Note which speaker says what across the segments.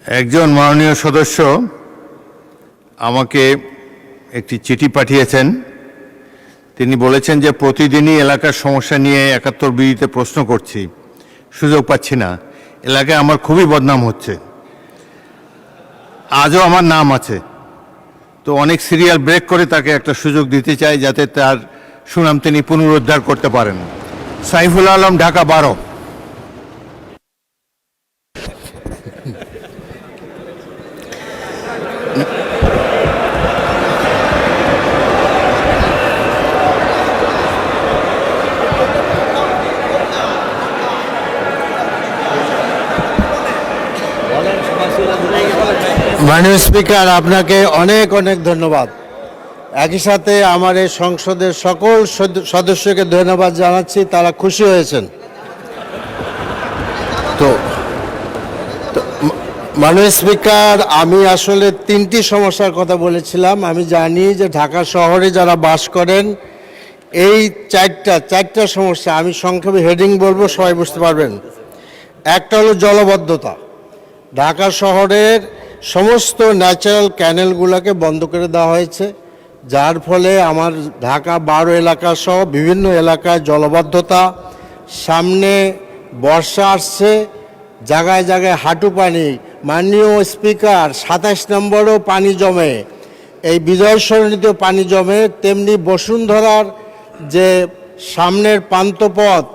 Speaker 1: একজন মাননীয় সদস্য আমাকে একটি চিঠি পাঠিয়েছেন। তিনি বলেছেন যে প্রতিদিনই এলাকার সমস্যা নিয়ে ৭১ বিডিতে প্রশ্ন করছি, সুযোগ পাচ্ছি না, এলাকায় আমার খুবই বদনাম হচ্ছে। আজও আমার নাম আছে, তো অনেক সিরিয়াল ব্রেক করে তাকে একটা সুযোগ দিতে চাই যাতে তার সুনাম তিনি পুনরুদ্ধার করতে পারেন। সাইফুল আলম, ঢাকা ১২।
Speaker 2: মাননীয় স্পিকার, আপনাকে অনেক অনেক ধন্যবাদ। একই সাথে আমার এই সংসদের সকল সদস্যকে ধন্যবাদ জানাচ্ছি, তারা খুশি হয়েছেন। তো মাননীয় স্পিকার, আমি আসলে 3টি সমস্যার কথা বলেছিলাম। আমি জানি যে ঢাকা শহরে যারা বাস করেন এই চারটা সমস্যা, আমি সংক্ষেপে হেডিং বলবো, সবাই বুঝতে পারবেন। একটা হলো জলবদ্ধতা। ঢাকা শহরের সমস্ত ন্যাচারাল ক্যানেলগুলোকে বন্ধ করে দেওয়া হয়েছে, যার ফলে আমার ঢাকা 12 এলাকা সহ বিভিন্ন এলাকায় জলবদ্ধতা। সামনে বর্ষা আসছে, জায়গায় জায়গায় হাঁটু পানি। মাননীয় স্পিকার, 27 নম্বরেও পানি জমে, এই বিজয় সরণিতেও পানি জমে। তেমনি বসুন্ধরার যে সামনের পান্থপথ,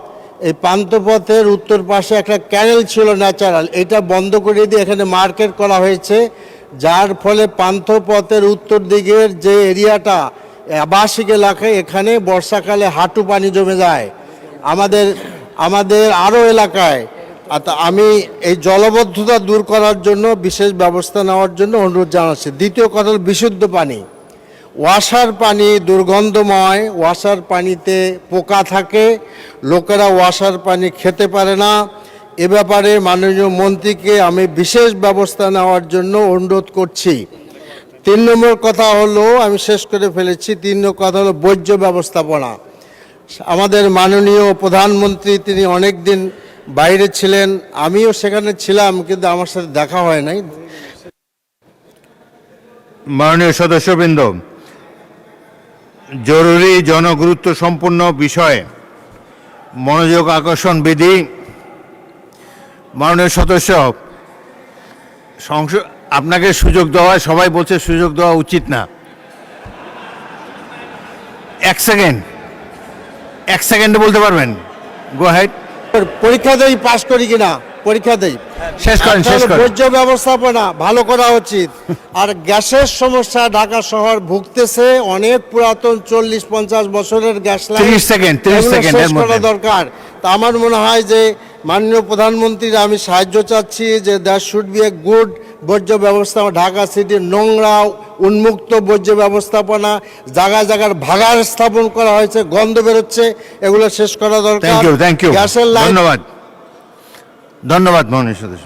Speaker 2: এই পান্থপথের উত্তর পাশে একটা ক্যানেল ছিল ন্যাচারাল, এটা বন্ধ করে দিয়ে এখানে মার্কেট করা হয়েছে, যার ফলে পান্থপথের উত্তর দিকের যে এরিয়াটা আবাসিক এলাকায়, এখানে বর্ষাকালে হাঁটু পানি জমে যায়। আমাদের আরও এলাকায় আমি এই জলবদ্ধতা দূর করার জন্য বিশেষ ব্যবস্থা নেওয়ার জন্য অনুরোধ জানাচ্ছি। দ্বিতীয় কথা হল বিশুদ্ধ পানি। ওয়াসার পানি দুর্গন্ধময়, ওয়াসার পানিতে পোকা থাকে, লোকেরা ওয়াসার পানি খেতে পারে না। এ ব্যাপারে মাননীয় মন্ত্রীকে আমি বিশেষ ব্যবস্থা নেওয়ার জন্য অনুরোধ করছি। 3 নম্বর কথা হলো, আমি শেষ করে ফেলেছি, 3 নম্বর কথা হলো বর্জ্য ব্যবস্থাপনা। আমাদের মাননীয় প্রধানমন্ত্রী তিনি অনেক দিন বাইরে ছিলেন, আমিও সেখানে ছিলাম, কিন্তু আমার সাথে দেখা হয় নাই।
Speaker 1: মাননীয় সদস্যবৃন্দ, জরুরি জনগুরুত্ব সম্পন্ন বিষয়ে মনোযোগ আকর্ষণ বিধি। মাননীয় সদস্য, আপনাকে সুযোগ দেওয়া, সবাই বলছে সুযোগ দেওয়া উচিত না। 1 সেকেন্ডে বলতে পারবেন? গো হেড।
Speaker 2: পরীক্ষা দেই, পাস করি কিনা পরীক্ষা দেই।
Speaker 1: শেষ করেন।
Speaker 2: বর্জ্য ব্যবস্থাপনা ভালো করা উচিত। আর গ্যাসের সমস্যা, ঢাকা শহর ভুগতেছে, অনেক পুরাতন 40-50 বছরের গ্যাস লাইন,
Speaker 1: 30 সেকেন্ডের মধ্যে
Speaker 2: দরকার। তা আমার মনে হয় যে মাননীয় প্রধানমন্ত্রীর আমি সাহায্য চাচ্ছি যে that should B a good বর্জ্য ব্যবস্থাপনা। ঢাকা সিটির নোংরা উন্মুক্ত বর্জ্য ব্যবস্থাপনা, জায়গায় জায়গায় ভাগাড় স্থাপন করা হয়েছে, গন্ধ বেরোচ্ছে, এগুলো শেষ করা দরকার।
Speaker 1: Thank you.
Speaker 2: গ্যাসের লাইন।
Speaker 1: ধন্যবাদ মাননীয় সদস্য।